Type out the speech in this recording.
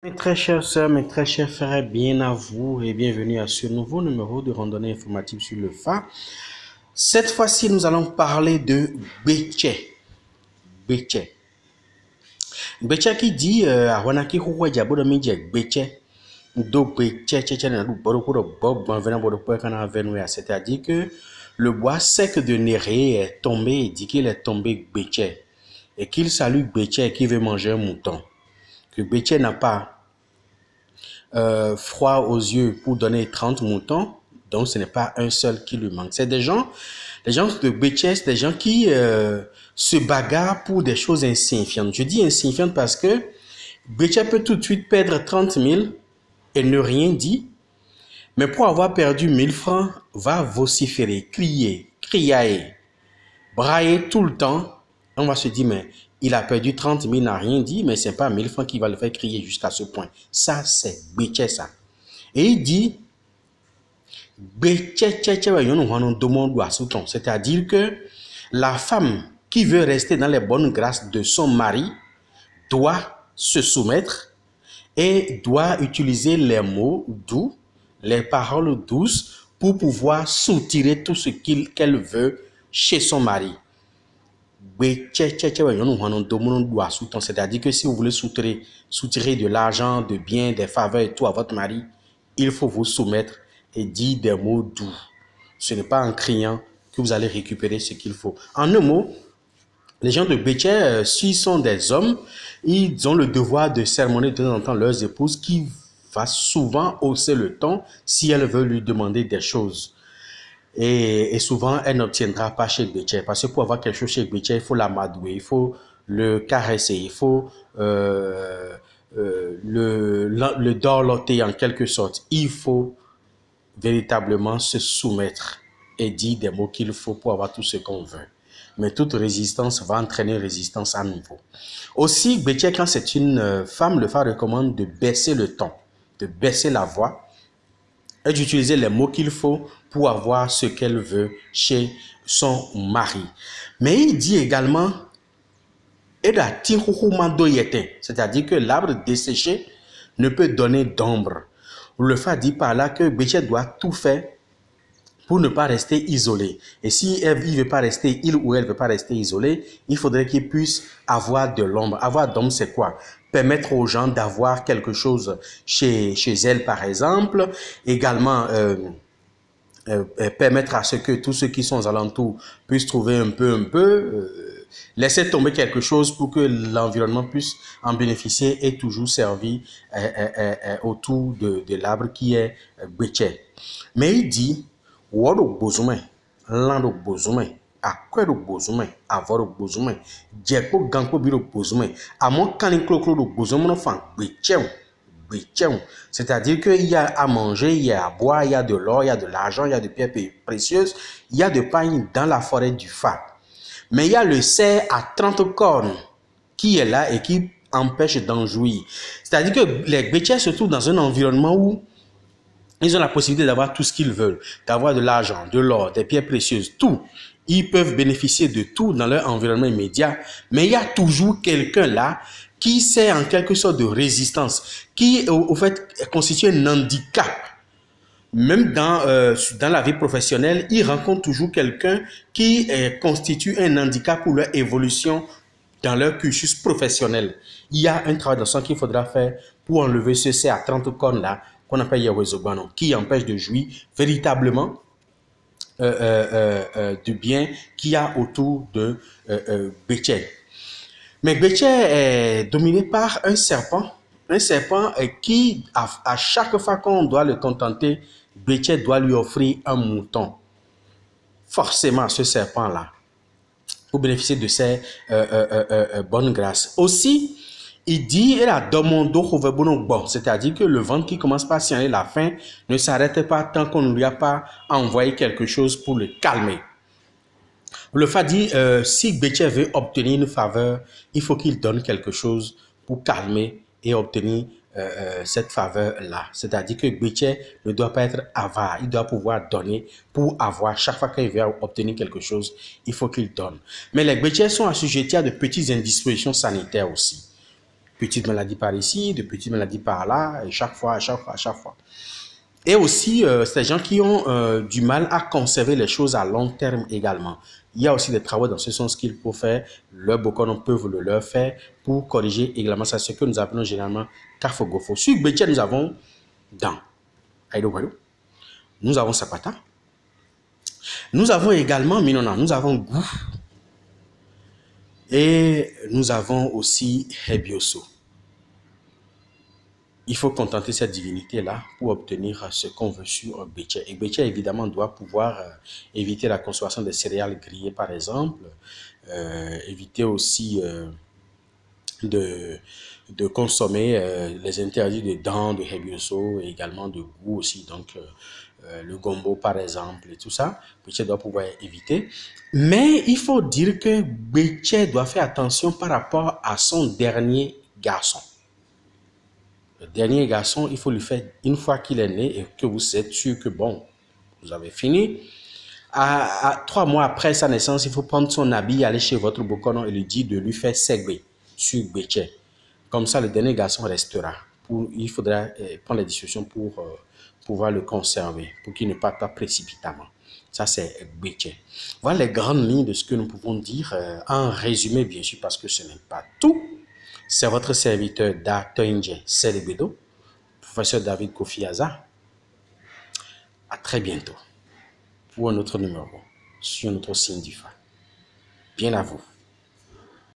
Mes très chères sœurs, mes très chers frères, bien à vous et bienvenue à ce nouveau numéro de randonnée informative sur le phare. Cette fois-ci, nous allons parler de Béché. Béché. Béché qui dit à Wanaki Houwa Diabo Midje Béché. Do Béché, c'est-à-dire que le bois sec de Néré est tombé et dit qu'il est tombé Béché et qu'il salue Béché et qu'il veut manger un mouton. Que Béché n'a pas froid aux yeux pour donner 30 moutons, donc ce n'est pas un seul qui lui manque. C'est des gens de Béché, des gens qui se bagarrent pour des choses insignifiantes. Je dis insignifiantes parce que Béché peut tout de suite perdre 30 000 et ne rien dire, mais pour avoir perdu 1000 francs, va vociférer, crier, crier, brailler tout le temps. On va se dire, mais il a perdu 30 000, n'a rien dit, mais ce n'est pas 1000 francs qui va le faire crier jusqu'à ce point. Ça, c'est Béché, ça. Et il dit, c'est-à-dire que la femme qui veut rester dans les bonnes grâces de son mari doit se soumettre et doit utiliser les mots doux, les paroles douces pour pouvoir soutirer tout ce qu'elle veut chez son mari. C'est-à-dire que si vous voulez soutirer de l'argent, de biens, des faveurs et tout à votre mari, il faut vous soumettre et dire des mots doux. Ce n'est pas en criant que vous allez récupérer ce qu'il faut. En un mot, les gens de Béché, s'ils sont des hommes, ils ont le devoir de sermonner de temps en temps leurs épouses qui va souvent hausser le ton si elles veulent lui demander des choses. Et souvent, elle n'obtiendra pas chez Béché. Parce que pour avoir quelque chose chez Béché, il faut l'amadouer, il faut le caresser, il faut le dorloter en quelque sorte. Il faut véritablement se soumettre et dire des mots qu'il faut pour avoir tout ce qu'on veut. Mais toute résistance va entraîner résistance à nouveau. Aussi, Béché, quand c'est une femme, le phare recommande de baisser le ton, de baisser la voix et d'utiliser les mots qu'il faut pour avoir ce qu'elle veut chez son mari. Mais il dit également, c'est-à-dire que l'arbre desséché ne peut donner d'ombre. Le phare dit par là que Béché doit tout faire pour ne pas rester isolé. Et si il ne veut pas rester, il ou elle ne veut pas rester isolé, il faudrait qu'il puisse avoir de l'ombre. Avoir d'ombre, c'est quoi? Permettre aux gens d'avoir quelque chose chez elle, par exemple. Également, permettre à ce que tous ceux qui sont aux alentours puissent trouver un peu, laisser tomber quelque chose pour que l'environnement puisse en bénéficier et toujours servir autour de l'arbre qui est Béché. Mais il dit, Wado bozume, lando bozume, akwedo bozume, avoro bozume, djeko ganko biro bozume, amon kanikloklo do bozume no fan, c'est-à-dire qu'il y a à manger, il y a à boire, il y a de l'or, il y a de l'argent, il y a de pierres précieuses, il y a de pain dans la forêt du phare. Mais il y a le cerf à 30 cornes qui est là et qui empêche d'en jouir. C'est-à-dire que les Béchés se trouvent dans un environnement où ils ont la possibilité d'avoir tout ce qu'ils veulent, d'avoir de l'argent, de l'or, des pierres précieuses, tout. Ils peuvent bénéficier de tout dans leur environnement immédiat, mais il y a toujours quelqu'un là qui sert en quelque sorte de résistance, qui au fait constitue un handicap. Même dans la vie professionnelle, ils rencontrent toujours quelqu'un qui constitue un handicap pour leur évolution dans leur cursus professionnel. Il y a un travail de sang qu'il faudra faire pour enlever ce C à 30 cornes là, qu'on appelle Yahweh, qui empêche de jouir véritablement du bien qu'il y a autour de Béché. Mais Béché est dominé par un serpent qui, à chaque fois qu'on doit le contenter, Béché doit lui offrir un mouton. Forcément, ce serpent-là, pour bénéficier de ces bonnes grâces. Aussi, il dit, c'est-à-dire que le ventre qui commence par signaler la faim ne s'arrête pas tant qu'on ne lui a pas envoyé quelque chose pour le calmer. Le phare dit, si Béché veut obtenir une faveur, il faut qu'il donne quelque chose pour calmer et obtenir cette faveur-là. C'est-à-dire que Béché ne doit pas être avare, il doit pouvoir donner pour avoir. Chaque fois qu'il veut obtenir quelque chose, il faut qu'il donne. Mais les Béchés sont assujettis à de petites indispositions sanitaires aussi. petites maladies par ici, de petites maladies par là, et chaque fois. Et aussi, ces gens qui ont du mal à conserver les choses à long terme également. Il y a aussi des travaux dans ce sens qu'il faut faire. Le Bokono peuvent le leur faire pour corriger également ça, ce que nous appelons généralement Kafogofo. Sur Bétia, nous avons Dents. Nous avons Sapata. Nous avons également Minona. Nous avons Gou. Et nous avons aussi Hebioso. Il faut contenter cette divinité-là pour obtenir ce qu'on veut sur Bétia. Et Bétia, évidemment, doit pouvoir éviter la consommation des céréales grillées, par exemple. Éviter aussi de consommer les interdits de dents, de Hebioso et également de goût aussi. Donc, le gombo, par exemple, et tout ça, Bétia doit pouvoir éviter. Mais il faut dire que Bétia doit faire attention par rapport à son dernier garçon. Le dernier garçon, il faut lui faire, une fois qu'il est né et que vous êtes sûr que, bon, vous avez fini, à 3 mois après sa naissance, il faut prendre son habit, aller chez votre bokono et lui dire de lui faire segbe sur Bétia. Comme ça, le dernier garçon restera. Il faudra prendre les discussions pour pouvoir le conserver, pour qu'il ne parte pas précipitamment. Ça, c'est Bétia. Voilà les grandes lignes de ce que nous pouvons dire. En résumé, bien sûr, parce que ce n'est pas tout. C'est votre serviteur Datoinje Celebedo, professeur David Kofiaza. À très bientôt pour un autre numéro sur notre signe du Fa. Bien à vous.